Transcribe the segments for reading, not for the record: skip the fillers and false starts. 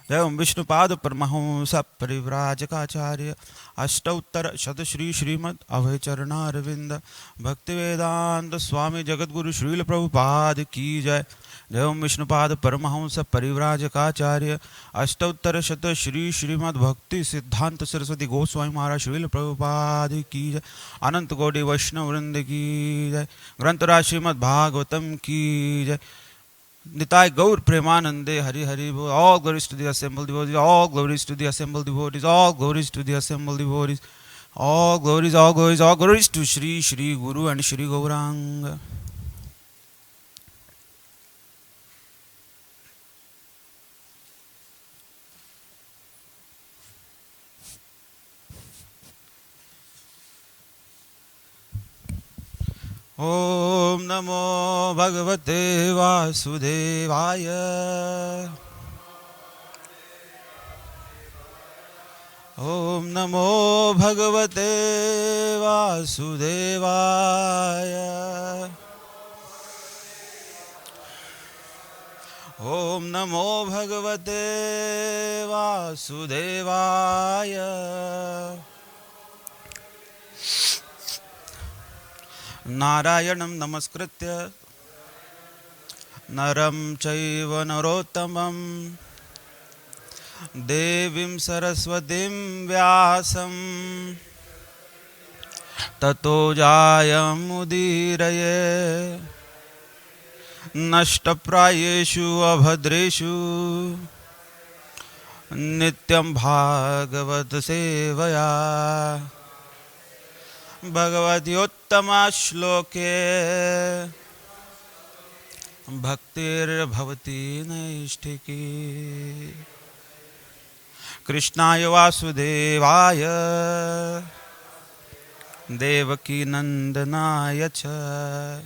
जय ओम विष्णुपाद परमहंस परिव्राजकाचार्य अष्टोत्तर शत श्री श्रीमद् अभय चरणारविंद भक्तिवेदांत स्वामी जगद्गुरु श्रील प्रभुपाद की जय। जय ओम विष्णुपाद परमहंस परिव्राजकाचार्य अष्टोत्तर शत श्री श्रीमद् भक्ति सिद्धांत सरस्वती गोस्वामी महाराज श्रील प्रभुपाद की जय। अनंत कोटि वैष्णव वृंद की जय। ग्रंथराज श्रीमद् भागवतम की जय। Nitai Gaur Premanande Hari Hari Bo. All glories to the assembled devotees. All glories to the assembled devotees. All glories to the assembled devotees. All glories, all glories, all glories to Shri Shri Guru and Shri Gauranga. Om Namo Bhagavate Vasudevaya. Om Namo Bhagavate Vasudevaya. Om Namo Bhagavate Vasudevaya. Narayanam Namaskritya Naram Chaiva Narottamam Devim Saraswatim Vyasam Tato Jayam Udiraye Nashtaprayeshu Abhadreshu Nityam Bhagavat Sevaya Bhagavati Uttama Shloke Bhaktir Bhavati Naishtiki Krishnaya Vasudevaya Devaki Nandanaya Cha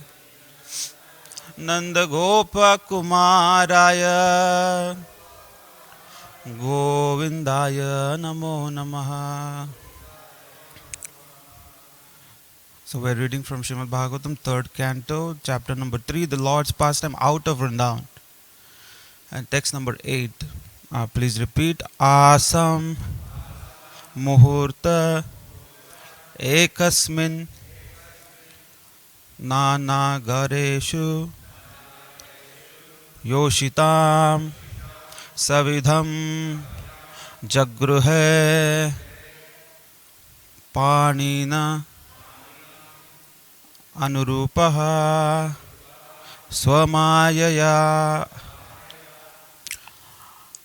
Nanda Gopa Kumaraya Govindaya Namo Namaha. So we're reading from Srimad Bhagavatam, 3rd canto, chapter number 3, the Lord's pastime out of Vrindavan. And text number 8. Please repeat. Asam muhurta ekasmin nanagareshu yoshitam savidham jagruhe panina Anurupaha Swamayaya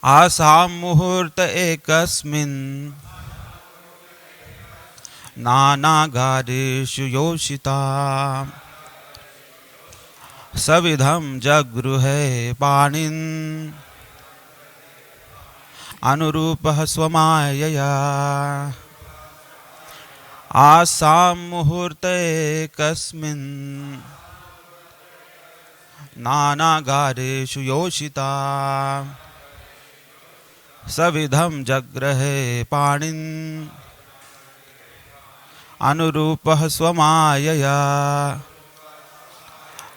Asam Muhurta Ekasmin Nanagadeshu Yoshita Savidham Jagruhe Panin Anurupaha Swamayaya Asam Muhurte Kasmin Nanagareshu Yoshita Savidham Jagrahe Panin Anurupah Swamayaya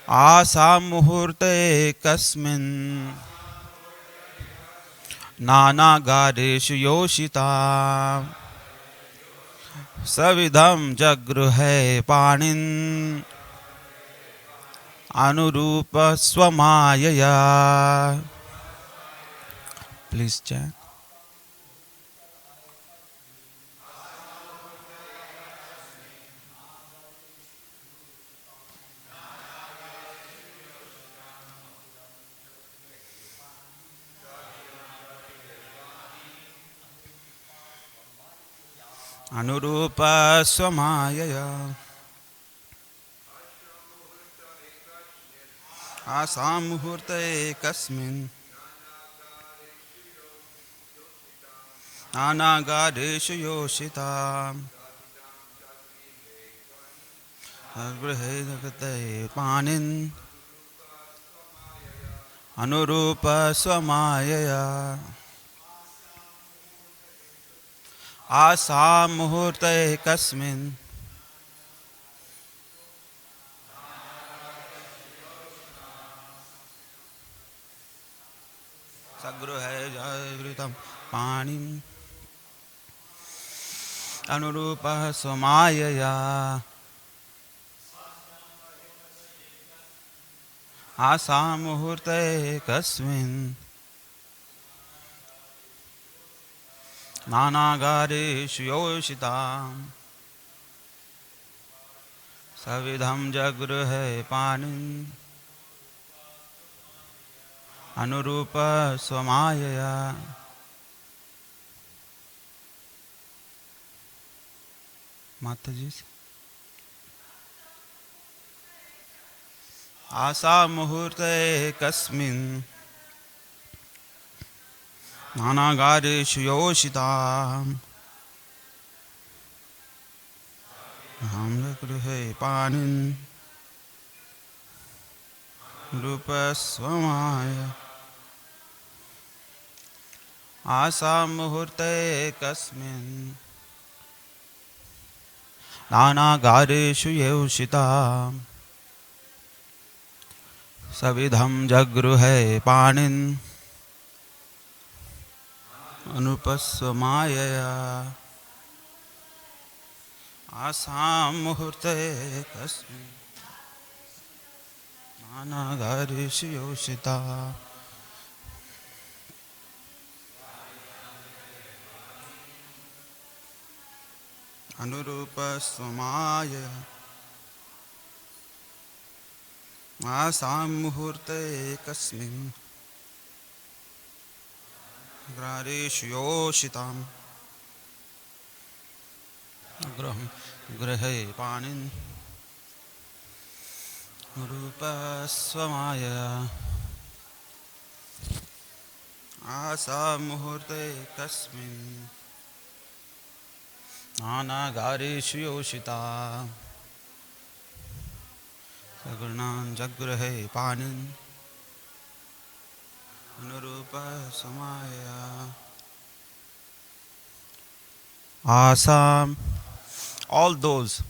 Asam Muhurte Kasmin Nanagareshu Yoshita Savidham Jagruhe Panin Anurupa Swamayaya. Please chant. Anurupa Swamayaya Asam Muhurta Ekasmin Anagareshu Yoshita Agrihe Jagate Panin Anurupa Swamayaya Asam Muhurta Ekasmin sagruhe jagritam panim anurupa swamayaya asamuhurte kasmin nanagareshu yoshitam savidham jagruhe panim anurupa swamayaya. Mataji. Asa muhurte kasmin nanagareshu yoshitam hamjagruhe panin rupa swamaya. Asa muhurte kasmin nanagareshu yoshitam savidham jagruhe panin anupasvamayaya. Asam muhurte kasmin nanagareshu yoshita anurupasvamayaya. Asam muhurte kasmin grareshu yoshitam graham grahe panin rupa swamaya. Asa muhurte kasmin nanagareshu yoshita sagurnan jagrahe panin anurupa samaya. Asam, all those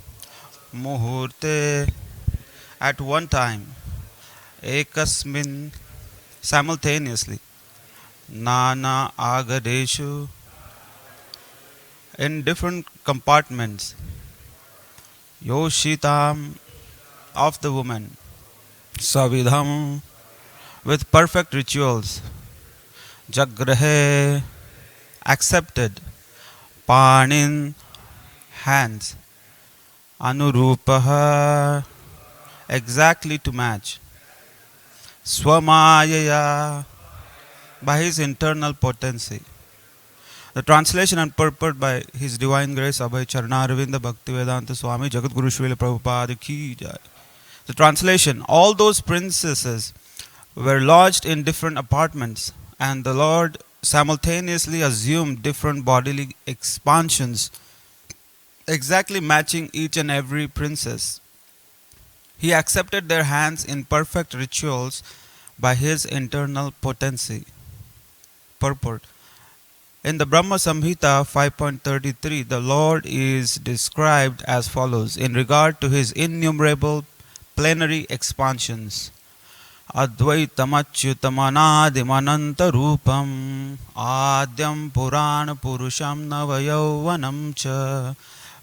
muhurte at one time, ekasmin simultaneously, nana agadeshu in different compartments, yoshitam of the woman, savidham with perfect rituals, jagrahe accepted, panin hands, anurupaha exactly to match, swamayaya by his internal potency. The translation and purport by His Divine Grace Abhay Charnaravinda Bhaktivedanta Swami Jagadguru Srila Prabhupada Ki Jai. The translation: all those princesses were lodged in different apartments, and the Lord simultaneously assumed different bodily expansions, exactly matching each and every princess. He accepted their hands in perfect rituals by his internal potency. Purport: in the Brahma Samhita 5.33, the Lord is described as follows in regard to his innumerable plenary expansions. Advaitamachyutamanadimananta rupam adyam purana purusham navayauvanam cha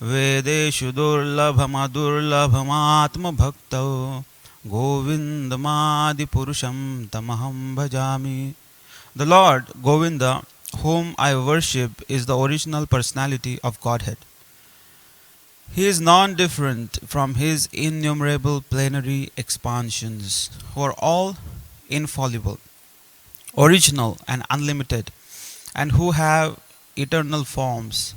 vedeshu durlabhamadurlabhamatma bhaktau govindamadi purusham tamaham bhajami. The Lord, Govinda, whom I worship, is the original personality of Godhead. He is non-different from his innumerable plenary expansions, who are all infallible, original and unlimited, and who have eternal forms.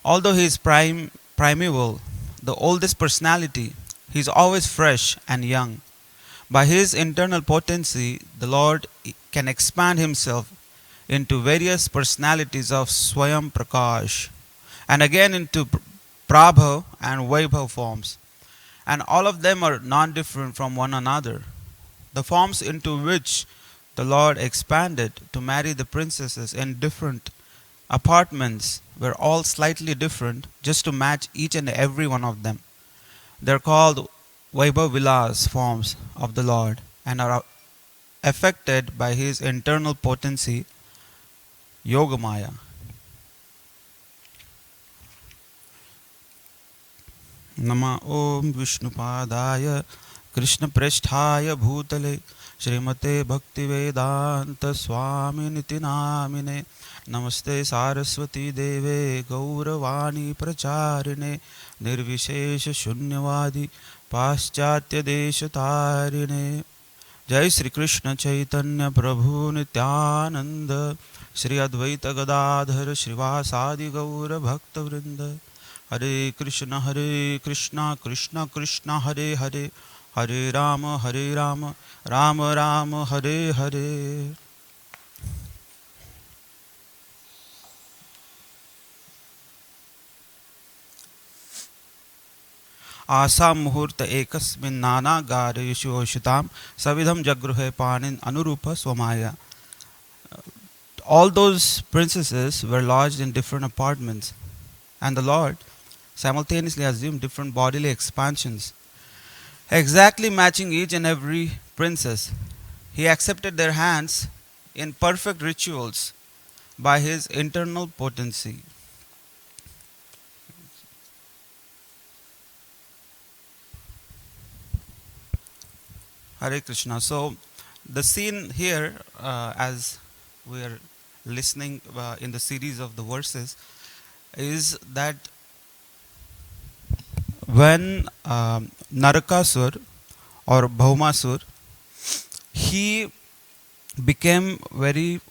Although he is primeval, the oldest personality, he is always fresh and young. By his internal potency, the Lord can expand himself into various personalities of Swayam Prakash, and again into Prabha and Vaibhav forms, and all of them are non-different from one another. The forms into which the Lord expanded to marry the princesses in different apartments were all slightly different, just to match each and every one of them. They are called Vaibhav Vilas forms of the Lord, and are affected by his internal potency, Yogamaya. Nama Om Vishnupadaya Krishna Preshthaya Bhutale Srimate Bhaktivedanta Swami Niti Namine Namaste Saraswati Deve Gauravani Pracharine Nirvishesha Shunyavadi Paschatya Deshatarine Jai Sri Krishna Chaitanya Prabhu Nityananda Sri Advaita Gadadhar Srivasadi Gaura Bhakta Vrinda Hare Krishna Krishna Krishna Hare Hare Hare Rama Rama Rama Hare Hare. आसा मुहूर्त एकस्मिन् नानागारेषु ओषितां सविधं जगृहे पाणिन् अनुरूप स्वमाया. All those princesses were lodged in different apartments, and the Lord simultaneously assumed different bodily expansions, exactly matching each and every princess. He accepted their hands in perfect rituals by his internal potency. Hare Krishna. So, the scene here, as we are listening in the series of the verses, is that when Narakasur or Bhaumasur, he became very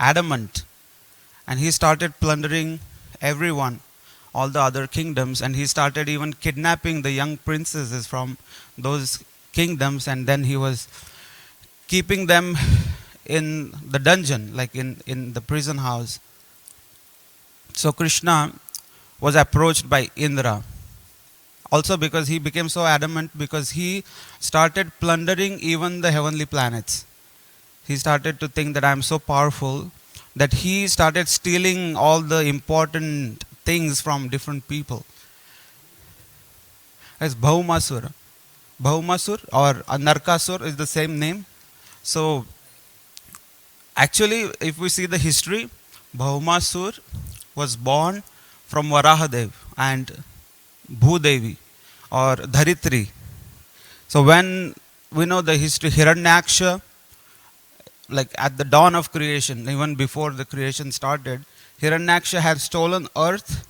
adamant, and he started plundering everyone, all the other kingdoms, and he started even kidnapping the young princesses from those kingdoms, and then he was keeping them in the dungeon, like in the prison house. So Krishna was approached by Indra, also because he became so adamant, because he started plundering even the heavenly planets. He started to think that I am so powerful that he started stealing all the important things from different people. As Bhaumasura. Bhaumasur or Narkasur is the same name. So actually, if we see the history, Bhaumasur was born from Varahadev and Bhudevi or Dharitri. So when we know the history, Hiranyaksha, like at the dawn of creation, even before the creation started, Hiranyaksha had stolen earth,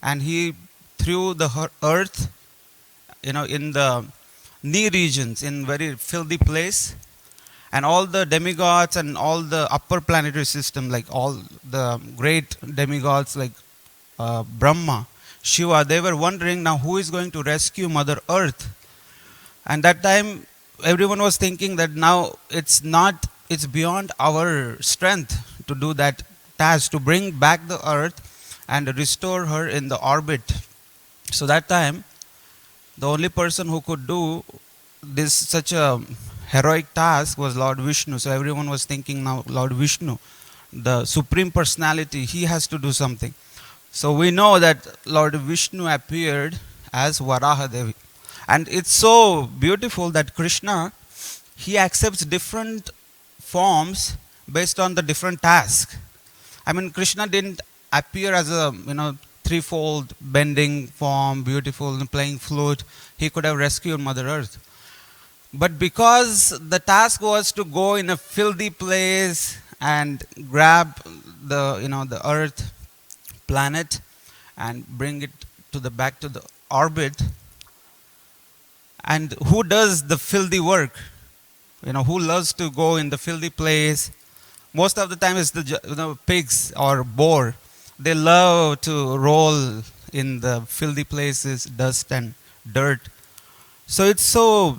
and he threw the earth, in the knee regions, in very filthy place, and all the demigods and all the upper planetary system, like all the great demigods like Brahma, Shiva, they were wondering now who is going to rescue Mother Earth. And that time everyone was thinking that now it's beyond our strength to do that task, to bring back the earth and restore her in the orbit. So that time the only person who could do this such a heroic task was Lord Vishnu. So everyone was thinking now Lord Vishnu, the supreme personality, he has to do something. So we know that Lord Vishnu appeared as Varahadevi. And it's so beautiful that Krishna, he accepts different forms based on the different task. I mean, Krishna didn't appear as a, threefold bending form, beautiful, and playing flute. He could have rescued Mother Earth. But because the task was to go in a filthy place and grab the earth planet and bring it back to the orbit, and who does the filthy work? Who loves to go in the filthy place? Most of the time it's the pigs or boar. They love to roll in the filthy places, dust and dirt. So it's so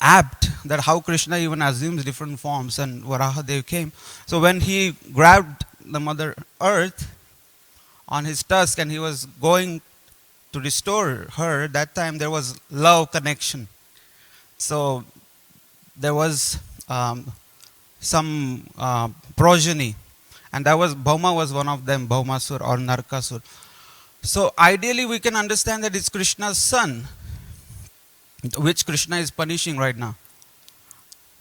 apt that how Krishna even assumes different forms, and Varahadev came. So when he grabbed the Mother Earth on his tusk and he was going to restore her, that time there was love connection. So there was some progeny, and that was Bhauma was one of them, Bhaumasur or Narkasur. So ideally we can understand that it's Krishna's son, which Krishna is punishing right now.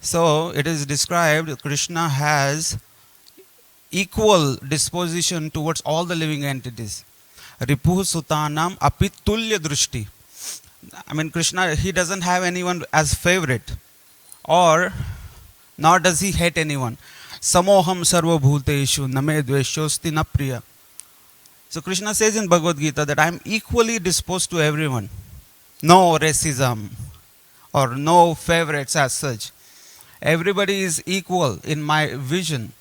So it is described Krishna has equal disposition towards all the living entities. Ripuh Sutanam Apitulya Drushti. I mean, Krishna, he doesn't have anyone as favorite, or nor does he hate anyone. Samoham sarva bhuteshu name dveshosti na priya. So Krishna says in Bhagavad Gita that I am equally disposed to everyone. No racism or no favorites as such. Everybody is equal in my vision.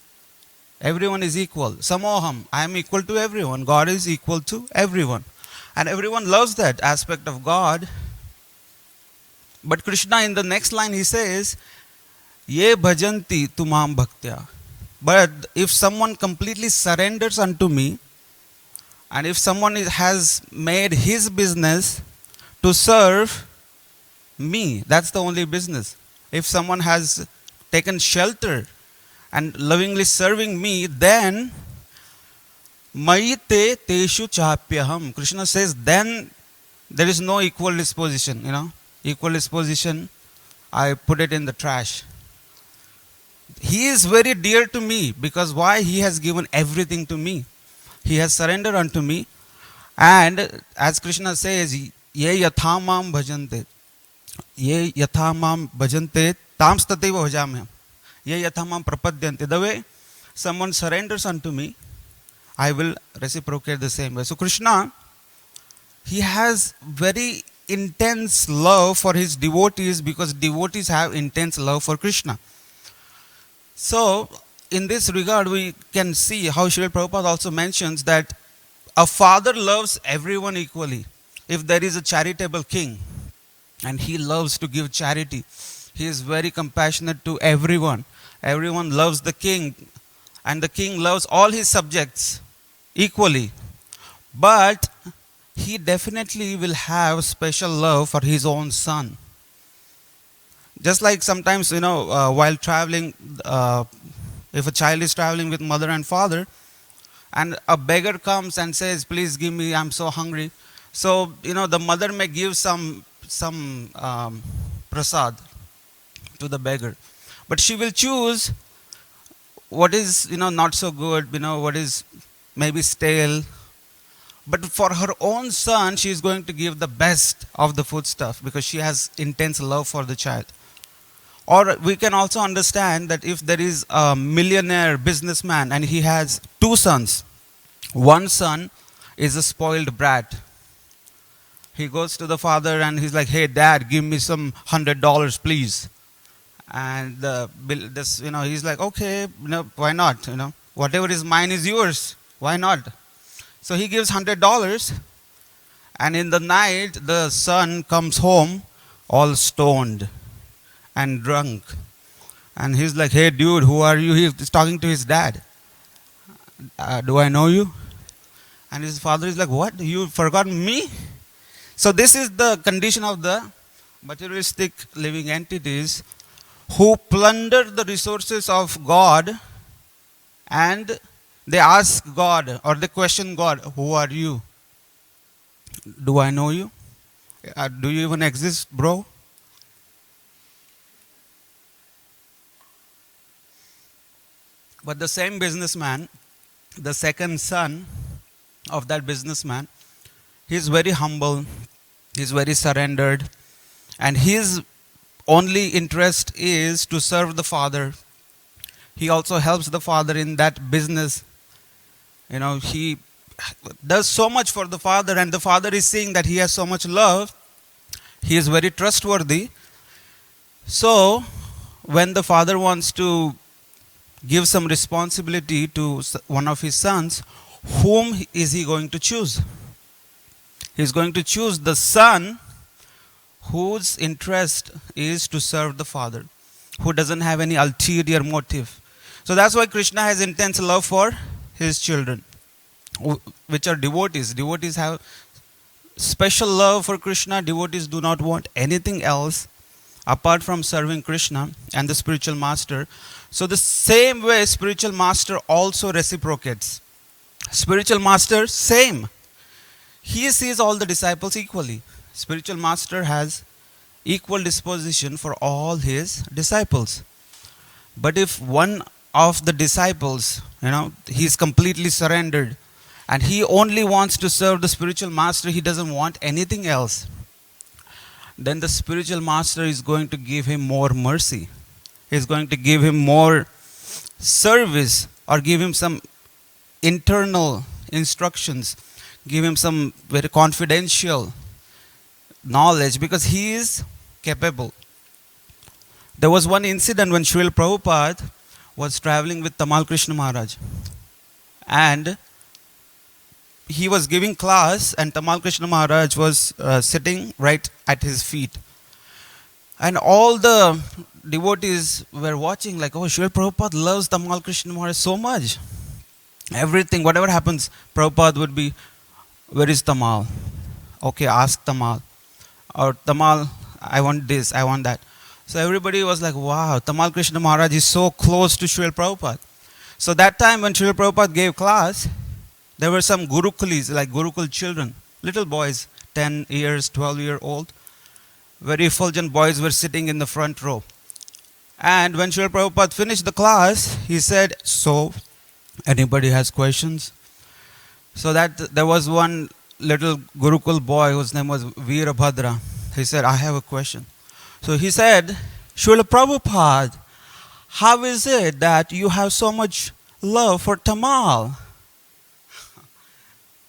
Everyone is equal. Samoham, I am equal to everyone. God is equal to everyone. And everyone loves that aspect of God. But Krishna in the next line he says, Ye bhajanti tumam bhaktya. But if someone completely surrenders unto me, and if someone has made his business to serve me, that's the only business. If someone has taken shelter and lovingly serving me, then Mayite teshu chapyaham. Krishna says, then there is no equal disposition, Equal disposition, I put it in the trash. He is very dear to me because why? He has given everything to me. He has surrendered unto me. And as Krishna says, Ye yathamam bhajante. Ye yathamam bhajante tams tateva bhajamyam. Ye yathamam prapadyante. The way someone surrenders unto me, I will reciprocate the same way. So Krishna, he has very intense love for his devotees because devotees have intense love for Krishna. So in this regard, we can see how Srila Prabhupada also mentions that a father loves everyone equally. If there is a charitable king and he loves to give charity, he is very compassionate to everyone. Everyone loves the king, and the king loves all his subjects equally. But he definitely will have special love for his own son. Just like sometimes, while traveling, if a child is traveling with mother and father, and a beggar comes and says, please give me, I'm so hungry. So, the mother may give some prasad to the beggar. But she will choose what is, not so good, what is maybe stale. But for her own son, she is going to give the best of the foodstuff because she has intense love for the child. Or we can also understand that if there is a millionaire businessman and he has two sons, one son is a spoiled brat. He goes to the father and he's like, hey dad, give me some $100 please. And he's like, okay, why not? Whatever is mine is yours. Why not? So he gives $100, and in the night the son comes home all stoned and drunk. And he's like, hey dude, who are you? He's talking to his dad. Do I know you? And his father is like, what? You forgot me? So this is the condition of the materialistic living entities who plunder the resources of God, and they ask God or they question God, who are you? Do I know you? Do you even exist, bro? But the same businessman, the second son of that businessman, he's very humble, he's very surrendered, and his only interest is to serve the father. He also helps the father in that business. He does so much for the father, and the father is seeing that he has so much love. He is very trustworthy. So when the father wants to give some responsibility to one of his sons, whom is he going to choose? He is going to choose the son whose interest is to serve the father, who doesn't have any ulterior motive. So that's why Krishna has intense love for his children, which are devotees. Devotees have special love for Krishna. Devotees do not want anything else apart from serving Krishna and the spiritual master. So the same way spiritual master also reciprocates. Spiritual master, same. He sees all the disciples equally. Spiritual master has equal disposition for all his disciples. But if one of the disciples, he's completely surrendered and he only wants to serve the spiritual master, he doesn't want anything else, then the spiritual master is going to give him more mercy. He's going to give him more service or give him some internal instructions, give him some very confidential knowledge because he is capable. There was one incident when Srila Prabhupada was traveling with Tamal Krishna Maharaj, and he was giving class, and Tamal Krishna Maharaj was sitting right at his feet. And all the devotees were watching, like, oh, Srila Prabhupada loves Tamal Krishna Maharaj so much. Everything, whatever happens, Prabhupada would be, where is Tamal? Okay, ask Tamal. Or Tamal, I want this, I want that. So everybody was like, wow, Tamal Krishna Maharaj is so close to Srila Prabhupada. So that time when Srila Prabhupada gave class, there were some Gurukulis, like Gurukul children, little boys, 10 years, 12-year-old. Very effulgent boys were sitting in the front row. And when Srila Prabhupada finished the class, he said, so, anybody has questions? So that there was one little Gurukul boy whose name was Veerabhadra. He said, I have a question. So he said, Srila Prabhupada, how is it that you have so much love for Tamal?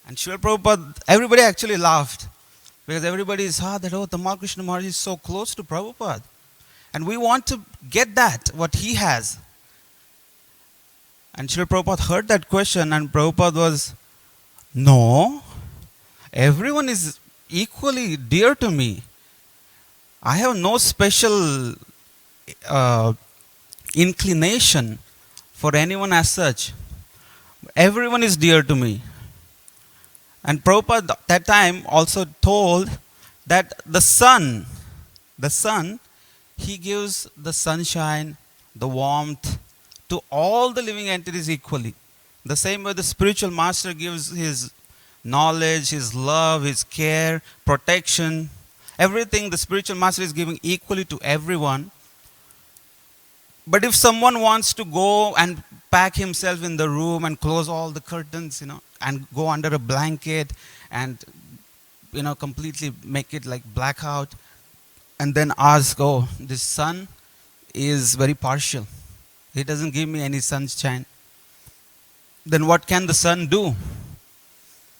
And Srila Prabhupada, everybody actually laughed because everybody saw that, oh, Tamal Krishna Maharaj is so close to Prabhupada. And we want to get that, what he has. And Srila Prabhupada heard that question and Prabhupada was, no, everyone is equally dear to me. I have no special inclination for anyone as such. Everyone is dear to me. And Prabhupada that time also told that the sun, he gives the sunshine, the warmth to all the living entities equally. The same way the spiritual master gives his knowledge, his love, his care, protection, everything the spiritual master is giving equally to everyone. But if someone wants to go and pack himself in the room and close all the curtains, and go under a blanket and, completely make it like blackout, and then ask, oh, this sun is very partial. It doesn't give me any sunshine. Then what can the sun do?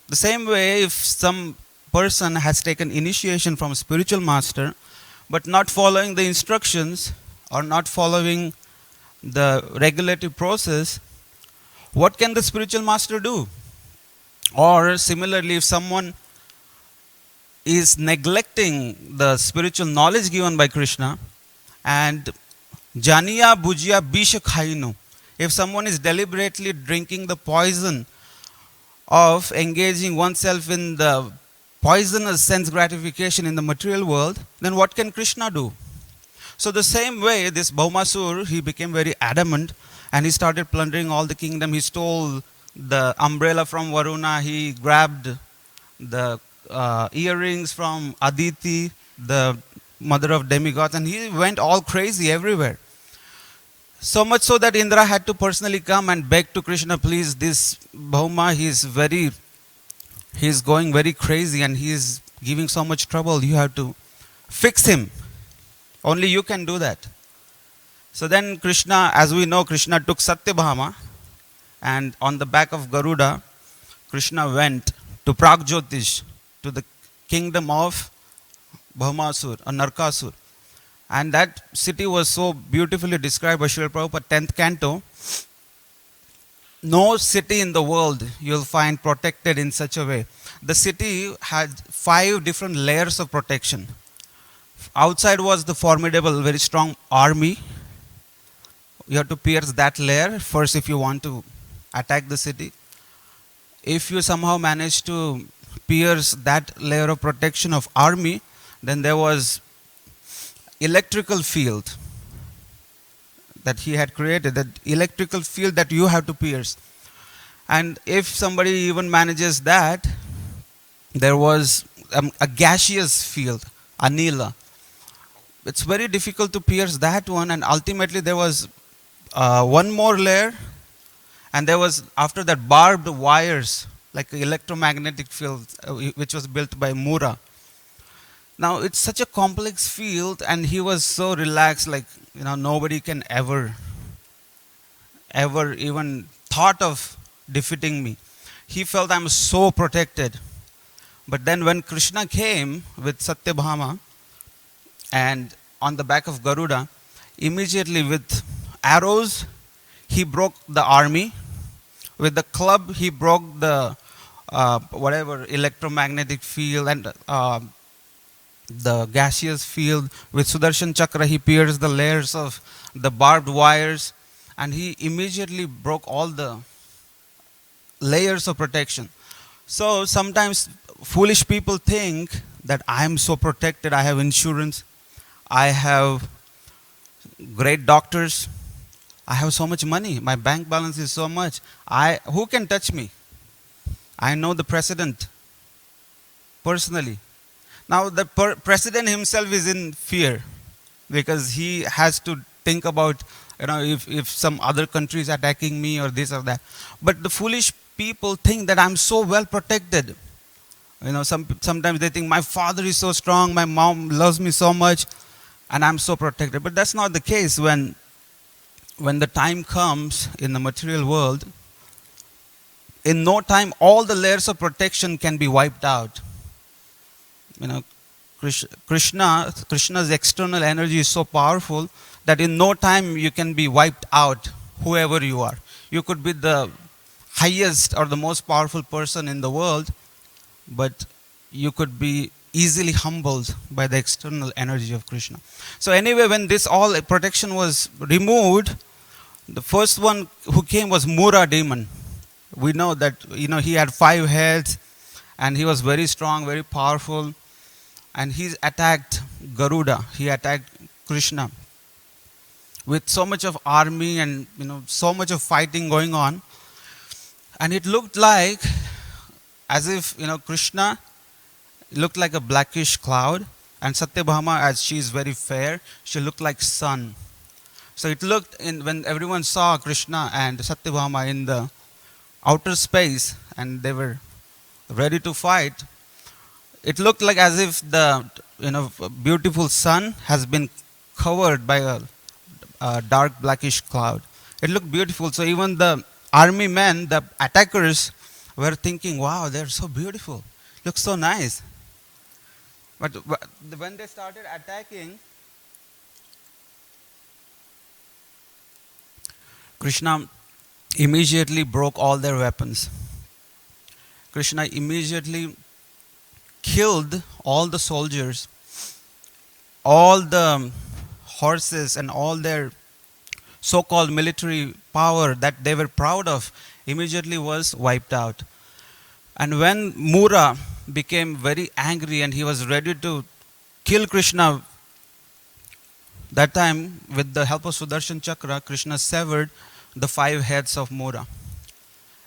The same way, if some person has taken initiation from a spiritual master, but not following the instructions or not following the regulative process, what can the spiritual master do? Or similarly, if someone is neglecting the spiritual knowledge given by Krishna, and Janiya Bhujiya Bisha Khainu, if someone is deliberately drinking the poison of engaging oneself in the poisonous sense gratification in the material world, then what can Krishna do? So the same way, this Bhaumasur, he became very adamant and he started plundering all the kingdom. He stole the umbrella from Varuna. He grabbed the earrings from Aditi, the mother of demigods, and he went all crazy everywhere. So much so that Indra had to personally come and beg to Krishna, please, this Bhauma, he's going very crazy and he's giving so much trouble. You have to fix him. Only you can do that. So then Krishna, as we know, Krishna took Satyabhama, and on the back of Garuda, Krishna went to Pragjyotish, to the kingdom of Bhaumasur, or Narkasur. And that city was so beautifully described by Srila Prabhupada, 10th canto. No city in the world you'll find protected in such a way. The city had 5 different layers of protection. Outside was the formidable, very strong army. You have to pierce that layer first if you want to attack the city. If you somehow manage to pierce that layer of protection of army, then there was electrical field that he had created, that electrical field that you have to pierce. And if somebody even manages that, there was a gaseous field, Anila. It's very difficult to pierce that one, and ultimately there was one more layer, and there was after that barbed wires, like electromagnetic field, which was built by Mura. Now it's such a complex field, and he was so relaxed, like nobody can ever even thought of defeating me. He felt I'm so protected. But then when Krishna came with Satyabhama and on the back of Garuda, immediately with arrows, he broke the army. With the club, he broke the whatever electromagnetic field and the gaseous field. With Sudarshan Chakra, he pierced the layers of the barbed wires, and he immediately broke all the layers of protection. So sometimes foolish people think that I am so protected, I have insurance, I have great doctors, I have so much money, my bank balance is so much. Who can touch me? I know the president personally. Now the president himself is in fear because he has to think about if some other country is attacking me or this or that. But the foolish people think that I'm so well protected. Sometimes they think my father is so strong, my mom loves me so much, and I'm so protected. But that's not the case. When the time comes in the material world, in no time all the layers of protection can be wiped out. Krishna's external energy is so powerful that in no time you can be wiped out, whoever you are. You could be the highest or the most powerful person in the world, but you could be easily humbled by the external energy of Krishna. So anyway, when this all protection was removed, the first one who came was Mura demon. We know that he had 5 heads, and he was very strong, very powerful, and he attacked Garuda. He attacked Krishna with so much of army and so much of fighting going on, and it looked like as if Krishna looked like a blackish cloud, and Satyabhama, as she is very fair, she looked like sun. So it looked when everyone saw Krishna and Satyabhama in the outer space and they were ready to fight, it looked like as if the beautiful sun has been covered by a dark blackish cloud. It looked beautiful. So even the army men, the attackers, were thinking, wow, they're so beautiful, looks so nice. But when they started attacking, Krishna immediately broke all their weapons. Krishna immediately killed all the soldiers, all the horses, and all their so-called military power that they were proud of immediately was wiped out. And when Mura became very angry and he was ready to kill Krishna, that time with the help of Sudarshan Chakra, Krishna severed the 5 heads of Mura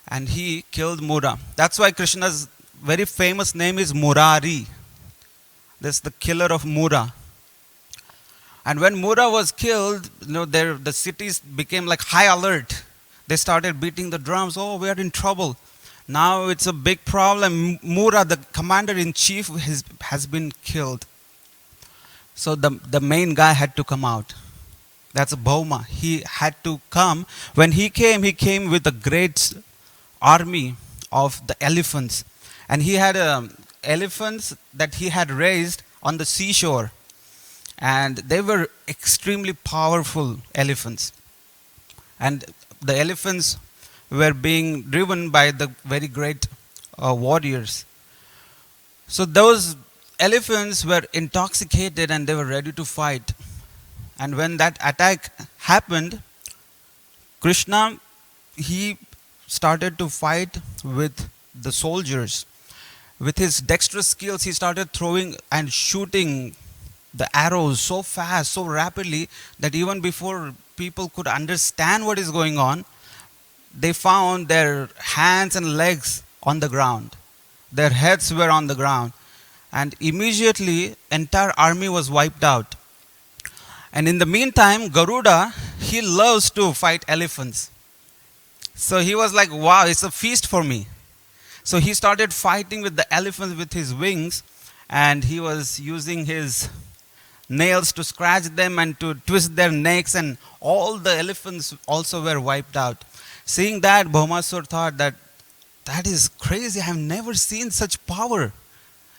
and he killed Mura. That's why Krishna's very famous name is Murari. That's the killer of Mura. And when Mura was killed, the cities became like high alert. They started beating the drums. Oh, we are in trouble. Now it's a big problem. Mura, the commander-in-chief, has been killed. So the main guy had to come out. That's Bhauma. He had to come. When he came with a great army of the elephants. And he had elephants that he had raised on the seashore. And they were extremely powerful elephants. And the elephants were being driven by the very great warriors. So those elephants were intoxicated and they were ready to fight. And when that attack happened, Krishna, he started to fight with the soldiers. With his dexterous skills, he started throwing and shooting the arrows so fast, so rapidly, that even before people could understand what is going on, they found their hands and legs on the ground. Their heads were on the ground. And immediately, entire army was wiped out. And in the meantime, Garuda, he loves to fight elephants. So he was like, wow, it's a feast for me. So he started fighting with the elephants with his wings, and he was using his nails to scratch them and to twist their necks, and all the elephants also were wiped out. Seeing that, Bhaumasur thought that that is crazy. I have never seen such power.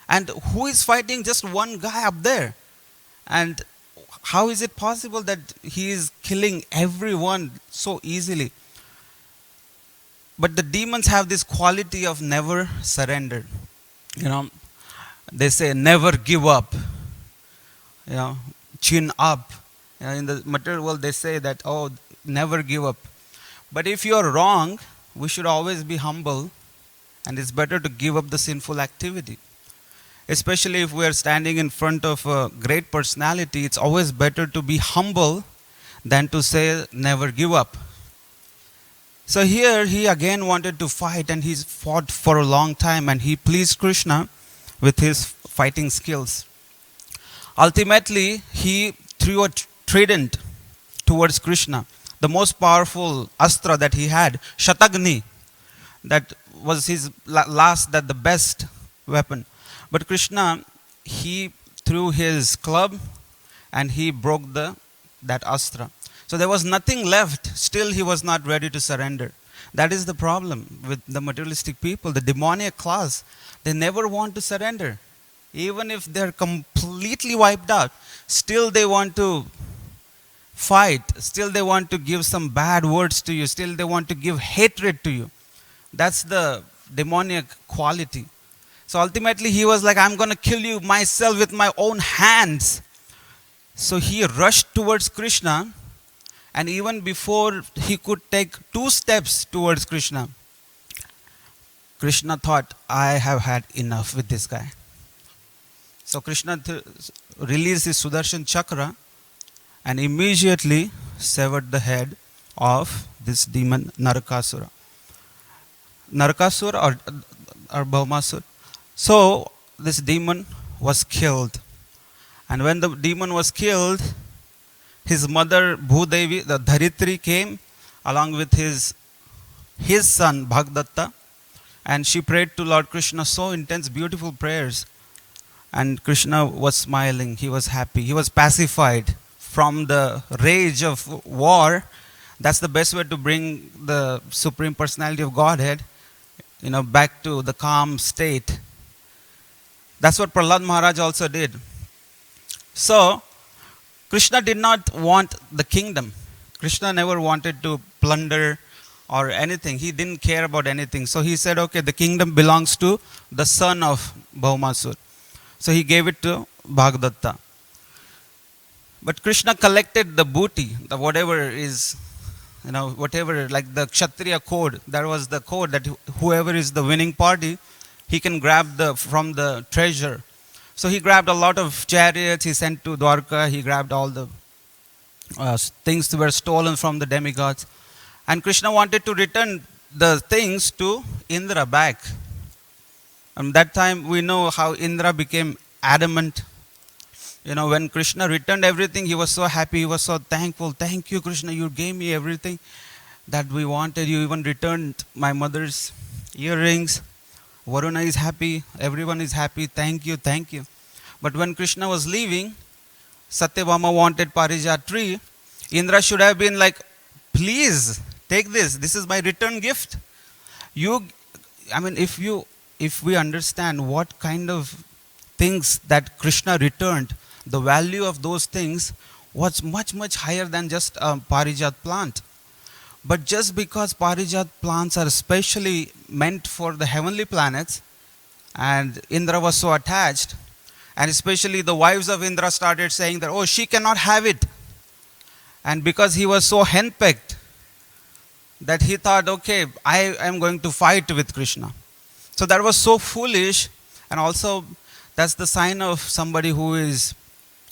And who is fighting just one guy up there? And how is it possible that he is killing everyone so easily? But the demons have this quality of never surrender. You know, they say never give up. You know, chin up. You know, in the material world, they say that, oh, never give up. But if you are wrong, we should always be humble, and it's better to give up the sinful activity. Especially if we are standing in front of a great personality, it's always better to be humble than to say never give up. So here he again wanted to fight, and he's fought for a long time, and he pleased Krishna with his fighting skills. Ultimately, he threw a trident towards Krishna, the most powerful astra that he had, Shatagni, that was his the best weapon. But Krishna, he threw his club and he broke that astra. So there was nothing left. Still, he was not ready to surrender. That is the problem with the materialistic people, the demoniac class. They never want to surrender. Even if they're completely wiped out, still they want to fight. Still they want to give some bad words to you. Still they want to give hatred to you. That's the demoniac quality. So ultimately he was like, I'm going to kill you myself with my own hands. So he rushed towards Krishna, and even before he could take 2 steps towards Krishna, Krishna thought, I have had enough with this guy. So Krishna released his Sudarshan Chakra and immediately severed the head of this demon Narakasura. Narakasura or Bhaumasura. So this demon was killed. And when the demon was killed, his mother Bhudevi, the Dharitri, came along with his son Bhagdatta, and she prayed to Lord Krishna so intense, beautiful prayers. And Krishna was smiling, he was happy, he was pacified from the rage of war. That's the best way to bring the Supreme Personality of Godhead, back to the calm state. That's what Prahlad Maharaj also did. So, Krishna did not want the kingdom. Krishna never wanted to plunder or anything. He didn't care about anything. So he said, okay, the kingdom belongs to the son of Bhaumasur. So he gave it to Bhagdatta. But Krishna collected the booty, whatever, like the Kshatriya code. That was the code that whoever is the winning party, he can grab from the treasure. So he grabbed a lot of chariots, he sent to Dwarka, he grabbed all the things that were stolen from the demigods. And Krishna wanted to return the things to Indra back. And that time we know how Indra became adamant. When Krishna returned everything, he was so happy, he was so thankful. Thank you, Krishna, you gave me everything that we wanted. You even returned my mother's earrings. Varuna is happy, everyone is happy, thank you, thank you. But when Krishna was leaving, Satyabhama wanted Parijat tree. Indra should have been like, please, take this is my return gift. If we understand what kind of things that Krishna returned, the value of those things was much, much higher than just a Parijat plant. But just because Parijat plants are specially meant for the heavenly planets, and Indra was so attached, and especially the wives of Indra started saying that, oh, she cannot have it. And because he was so henpecked, that he thought, okay, I am going to fight with Krishna. So that was so foolish, and also that's the sign of somebody who is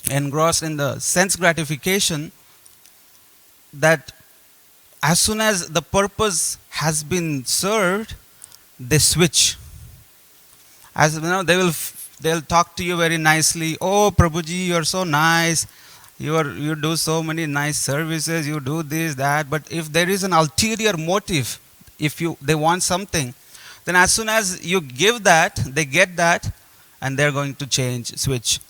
engrossed in the sense gratification, that as soon as the purpose has been served, they switch. As they'll talk to you very nicely. Oh, Prabhuji, you're so nice. You do so many nice services, you do this, that, but if there is an ulterior motive, if they want something, then as soon as you give that, they get that, and they're going to switch.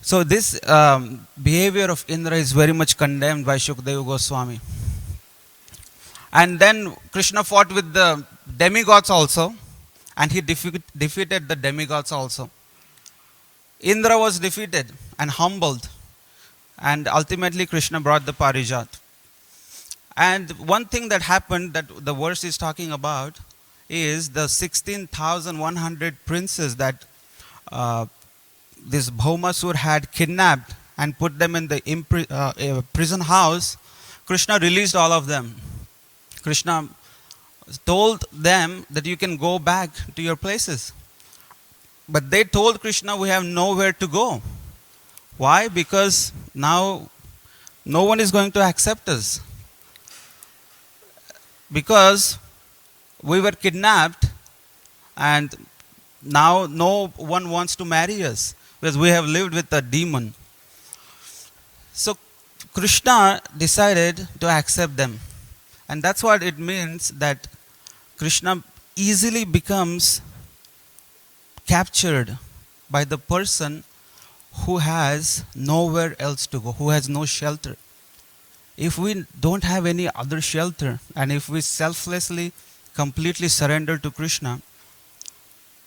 So this behavior of Indra is very much condemned by Shukadeva Goswami. And then Krishna fought with the demigods also, and he defeated the demigods also. Indra was defeated and humbled, and ultimately Krishna brought the Parijat. And one thing that happened that the verse is talking about is the 16,100 princes that this Bhaumasur had kidnapped and put them in the prison house. Krishna released all of them. Krishna told them that you can go back to your places. But they told Krishna, we have nowhere to go. Why? Because now no one is going to accept us. Because we were kidnapped and now no one wants to marry us because we have lived with a demon. So Krishna decided to accept them. And that's what it means that Krishna easily becomes captured by the person who has nowhere else to go, who has no shelter. If we don't have any other shelter, and if we selflessly, completely surrender to Krishna,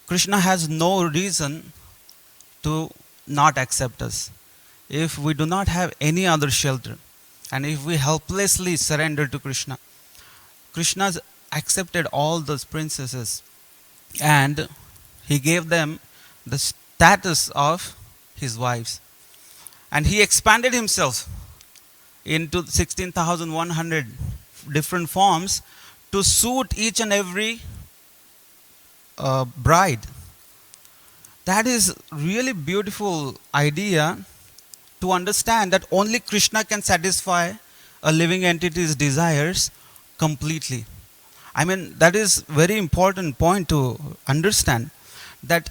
Krishna has no reason to not accept us. If we do not have any other shelter, and if we helplessly surrender to Krishna, Krishna accepted all those princesses and he gave them the status of his wives. And he expanded himself into 16,100 different forms to suit each and every bride. That is really beautiful idea to understand that only Krishna can satisfy a living entity's desires completely. I mean, that is very important point to understand, that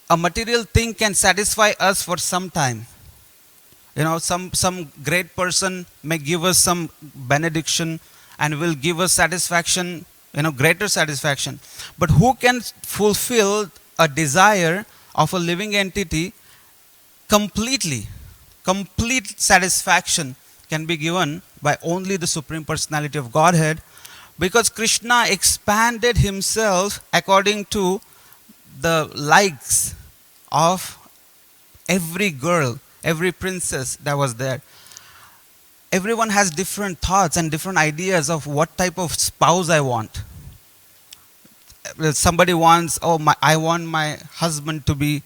a material thing can satisfy us for some time. You know, some great person may give us some benediction and will give us satisfaction, greater satisfaction. But who can fulfill a desire of a living entity completely? Complete satisfaction can be given by only the Supreme Personality of Godhead, because Krishna expanded himself according to the likes of every girl, every princess that was there. Everyone has different thoughts and different ideas of what type of spouse I want. Somebody wants, I want my husband to be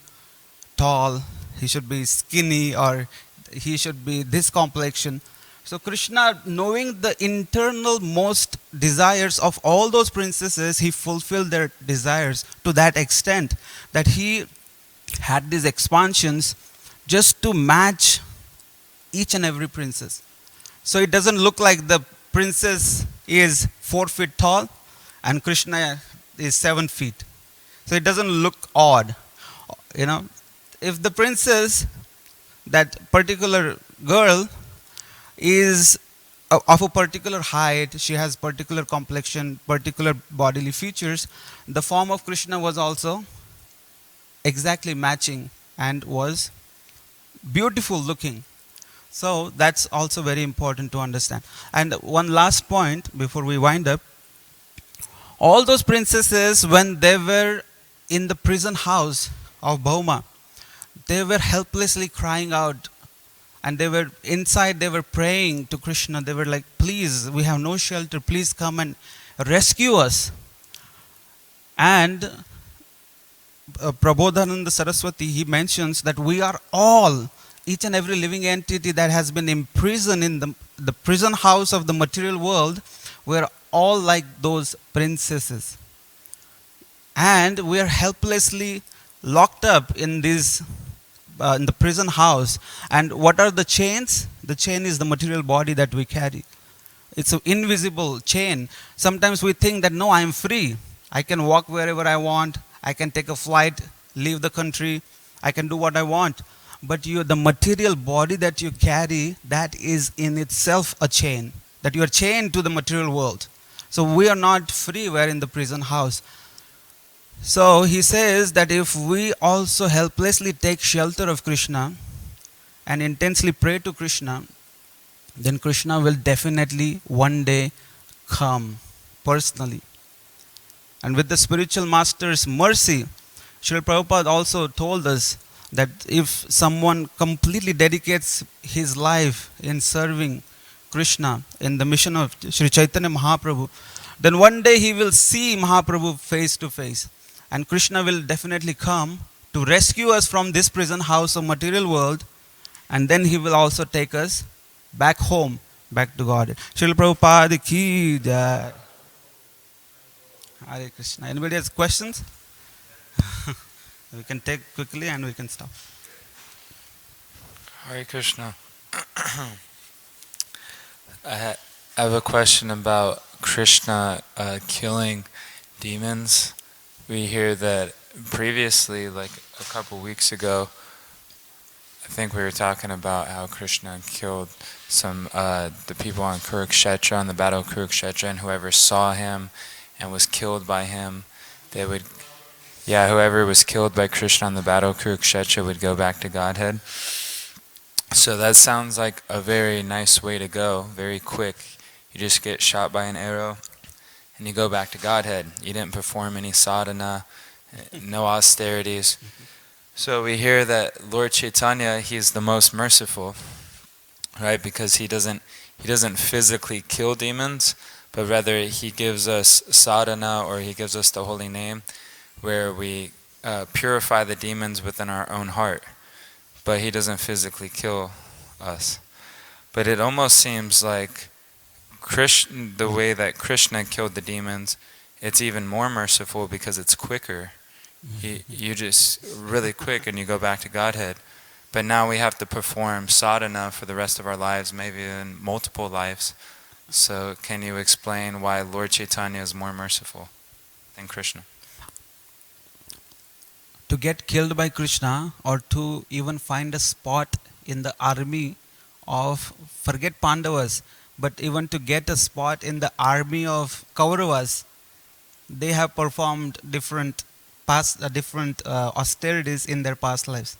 tall, he should be skinny, or he should be this complexion. So Krishna, knowing the internal most desires of all those princesses, he fulfilled their desires to that extent that he had these expansions just to match each and every princess. So it doesn't look like the princess is 4 feet tall and Krishna is 7 feet. So it doesn't look odd. If the princess, that particular girl, is of a particular height, she has particular complexion, particular bodily features, the form of Krishna was also exactly matching and was beautiful looking. So that's also very important to understand. And one last point before we wind up. All those princesses, when they were in the prison house of Bhauma, they were helplessly crying out. And they were inside, they were praying to Krishna. They were like, please, we have no shelter. Please come and rescue us. And Prabodhananda Saraswati, he mentions that we are all, each and every living entity that has been imprisoned in the prison house of the material world, we are all like those princesses. And we are helplessly locked up in this in the prison house. And what are the chains? The chain is the material body that we carry. It's an invisible chain. Sometimes we think that, no, I am free. I can walk wherever I want. I can take a flight, leave the country. I can do what I want. but the material body that you carry, that is in itself a chain, that you are chained to the material world. So we are not free, we are in the prison house. So he says that if we also helplessly take shelter of Krishna and intensely pray to Krishna, then Krishna will definitely one day come personally. And with the spiritual master's mercy, Srila Prabhupada also told us that if someone completely dedicates his life in serving Krishna in the mission of Sri Chaitanya Mahaprabhu, then one day he will see Mahaprabhu face to face. And Krishna will definitely come to rescue us from this prison house of material world, and then he will also take us back home, back to God. Srila Prabhupada ki jai. Hare Krishna. Anybody has questions? We can take quickly and we can stop. Hare Krishna. I have a question about Krishna killing demons. We hear that previously, like a couple weeks ago, I think we were talking about how Krishna killed some the people on Kurukshetra, on the battle of Kurukshetra, and whoever saw him and was killed by him, whoever was killed by Krishna on the battle of Kurukshetra would go back to Godhead. So that sounds like a very nice way to go, very quick. You just get shot by an arrow and you go back to Godhead. You didn't perform any sadhana, no austerities. So we hear that Lord Chaitanya, he's the most merciful, right? Because he doesn't physically kill demons, but rather he gives us sadhana, or he gives us the holy name, where we purify the demons within our own heart. But he doesn't physically kill us. But it almost seems like the way that Krishna killed the demons, it's even more merciful because it's quicker. You just really quick and you go back to Godhead. But now we have to perform sadhana for the rest of our lives, maybe in multiple lives. So can you explain why Lord Chaitanya is more merciful than Krishna? To get killed by Krishna, or to even find a spot in the army of, forget Pandavas, but even to get a spot in the army of Kauravas, they have performed different austerities in their past lives.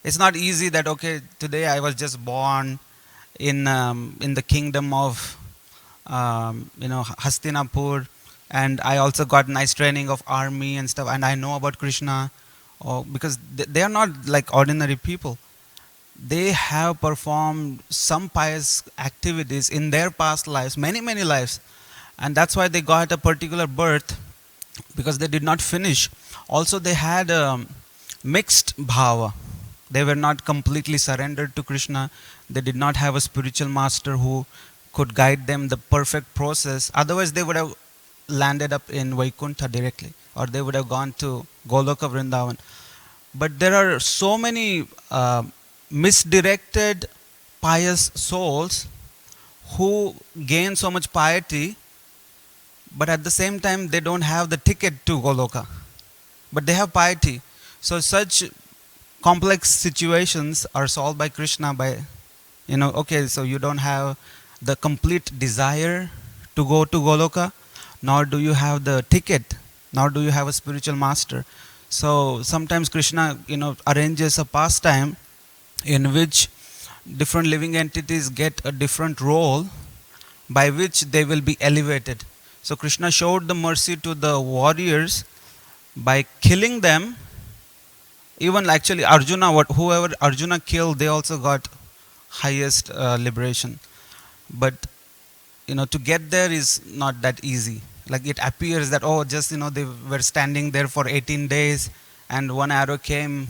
It's not easy that, okay, today I was just born in the kingdom of Hastinapur, and I also got nice training of army and stuff, and I know about Krishna, because they are not like ordinary people. They have performed some pious activities in their past lives, many lives, and that's why they got a particular birth, because they did not finish. Also, they had mixed bhava. They were not completely surrendered to Krishna. They did not have a spiritual master who could guide them the perfect process. Otherwise, they would have landed up in Vaikuntha directly, or they would have gone to Goloka Vrindavan. But there are so many misdirected pious souls who gain so much piety, but at the same time they don't have the ticket to Goloka, but they have piety. So such complex situations are solved by Krishna by, okay, so you don't have the complete desire to go to Goloka, nor do you have the ticket, nor do you have a spiritual master. So sometimes Krishna, arranges a pastime in which different living entities get a different role by which they will be elevated. So Krishna showed the mercy to the warriors by killing them. Even actually Arjuna, whoever Arjuna killed, they also got highest liberation. But to get there is not that easy. Like it appears that they were standing there for 18 days and one arrow came.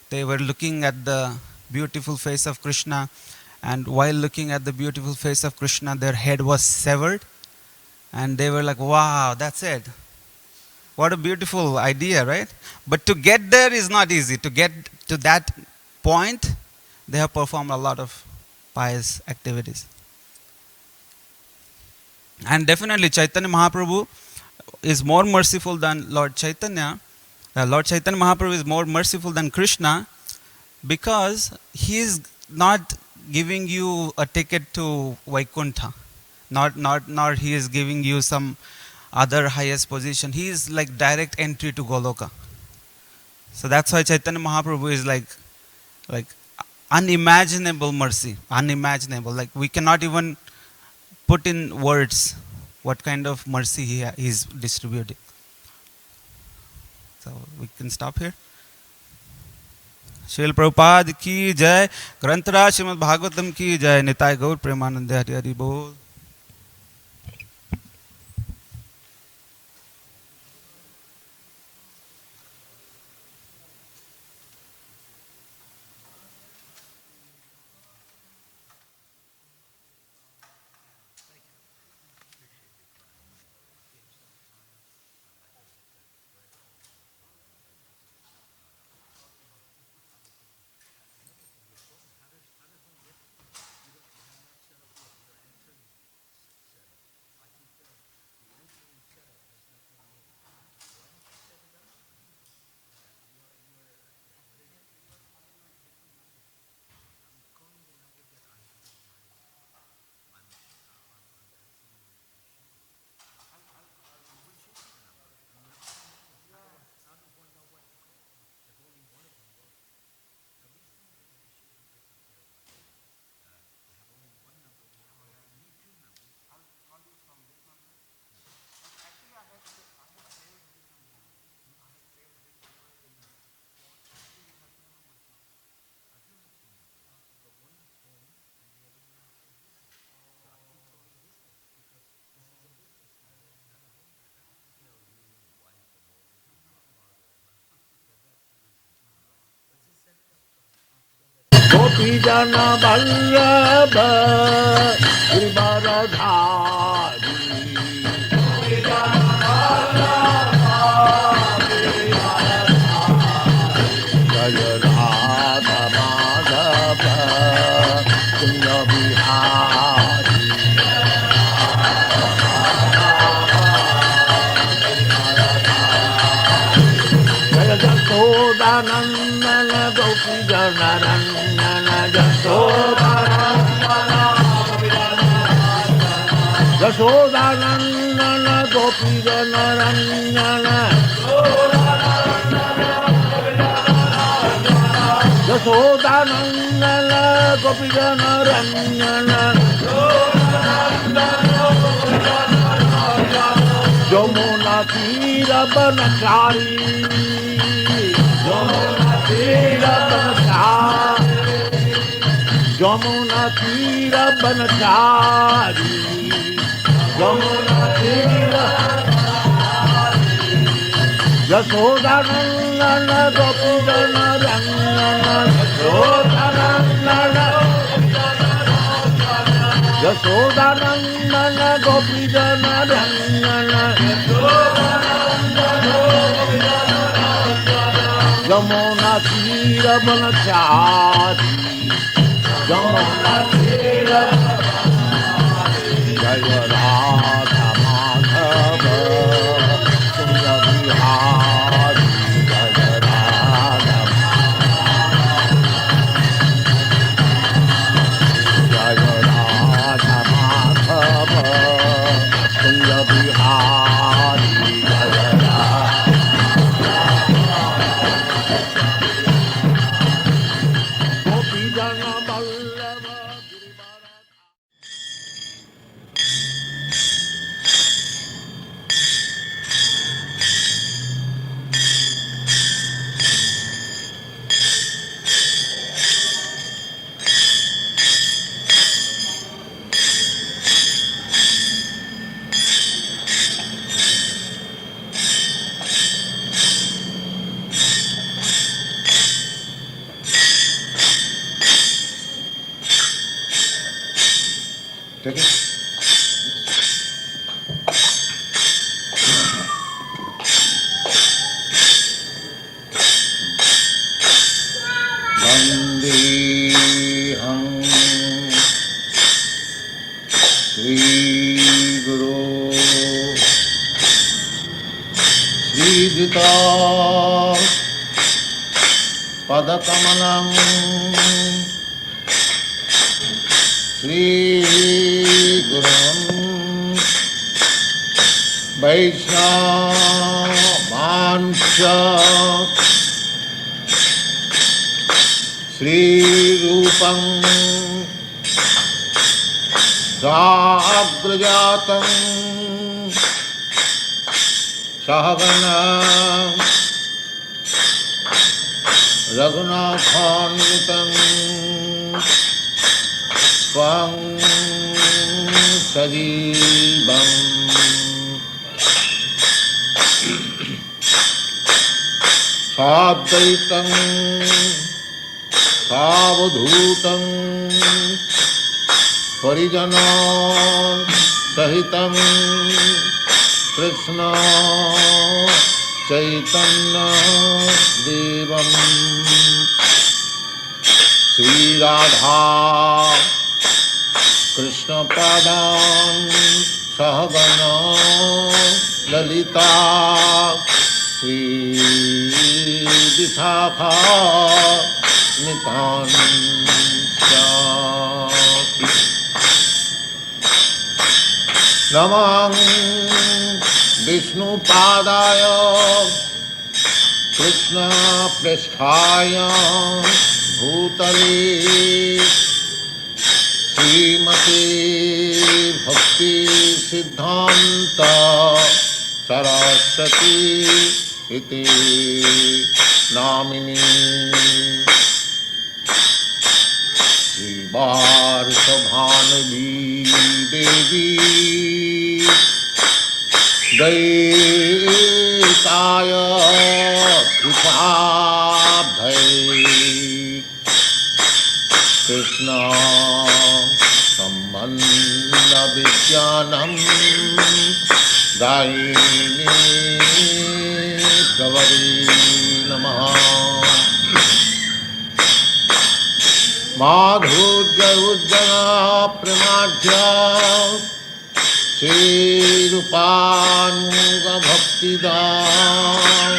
They were looking at the beautiful face of Krishna, and while looking at the beautiful face of Krishna, their head was severed, and they were like, wow, that's it. What a beautiful idea, right? But to get there is not easy. To get to that point, they have performed a lot of pious activities. And definitely Chaitanya Mahaprabhu is more merciful than Lord Chaitanya. Lord Chaitanya Mahaprabhu is more merciful than Krishna, Because he is not giving you a ticket to Vaikuntha. Not he is giving you some other highest position. He is like direct entry to Goloka. So that's why Chaitanya Mahaprabhu is like unimaginable mercy, unimaginable. Like we cannot even put in words what kind of mercy he is distributing. So we can stop here. Srila Prabhupada की जय, ग्रंथराज श्रीमद् भागवतम की जय, निताय गौर प्रेमानंद हरि हरि बोल. गोपी जन वल्लभ गिरिवरधारी जय राधा माधव कुंज बिहारी जय जसोदानंदन गोपी जन रंजन यशोदानंदन गोपी जन रंजन यशोदानंदन गोपी जन रंजन यमुना तीर बनचारी यमुना तीर बनचारी यमुना तीर बनचारी यमुना तीर यशोदानंदन गोपी जन रंजन यशोदानंदन गोपी जन रंजन यमुना तीर बनचारी यमुना तीर जय राधा माधव कुंज बिहारी जय राधा जय राधा माधव कुंज बिहारी जय गोपी जन वल्लभ वन्देऽहं श्रीगुरो श्रीयुता पदकमलं श्रीगुरुं वैष्णवांश्च श्रीरूपं साग्रजातं सहगना रघुनाथान्वितं त्वं सजीवम् साद्वैतं सावधूतं परिजनसहितं कृष्ण चैतन्य देवं श्रीराधा कृष्णपादां सहगना ललिता श्रीविशाखा नितांश्च नमः विष्णुपादाय कृष्णपृष्ठाय भूतले श्रीमते भक्तिसिद्धान्त सरस्वती इति नामिनी श्रीवार्षभानुवी देवी दैताय कृपाभै कृष्ण सम्बन्ध विज्ञानं दायिनी गौरी नमः माधुर्य उज्जला प्रेमाढ्य श्रीरूपानुगभक्तिदां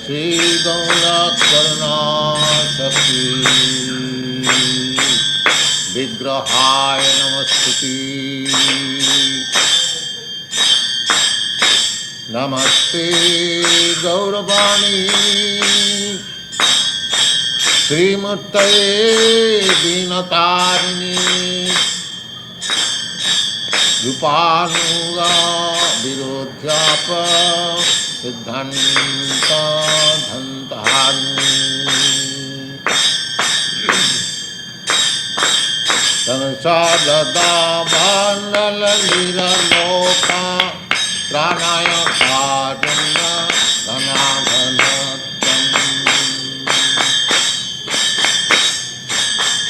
श्रीगौरकरुणाशक्ति विग्रहाय नमस्तुते नमस्ते गौरवाणी श्रीमूर्तये दीनतारिणी रूपानुगा विरोध्याप सिद्धान्त धन्तानि संसाददा भानललीलोका प्राणाय कारुण्य धनाधनत्वम्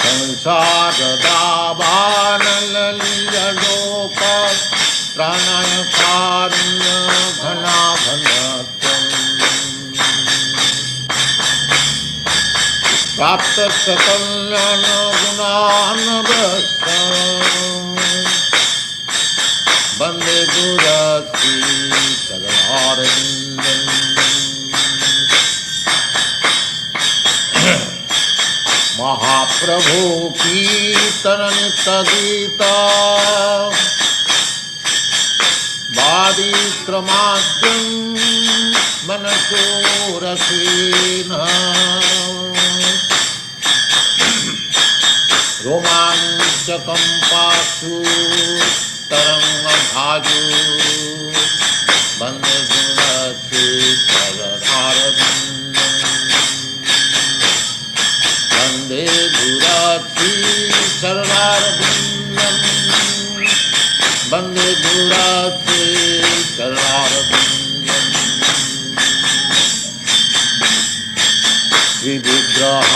संसाददा भानललीलोका प्राणाय कारुण्य धनाधनत्वम् प्राप्त सकल्यान गुणानवस्य वन्दे गुरश्री चरणारविन्दम् महाप्रभु कीर्तननित्यगीता वादित्रमाद्यं मनसो रसेन रोमाञ्चकम्पासु तरङ्गभाजो वन्दे गुणश्री चरणारविन्दम् वन्दे गुरश्री चरणारविन्दम् वन्दे गुरश्री चरणारविन्दम् श्रीविग्रह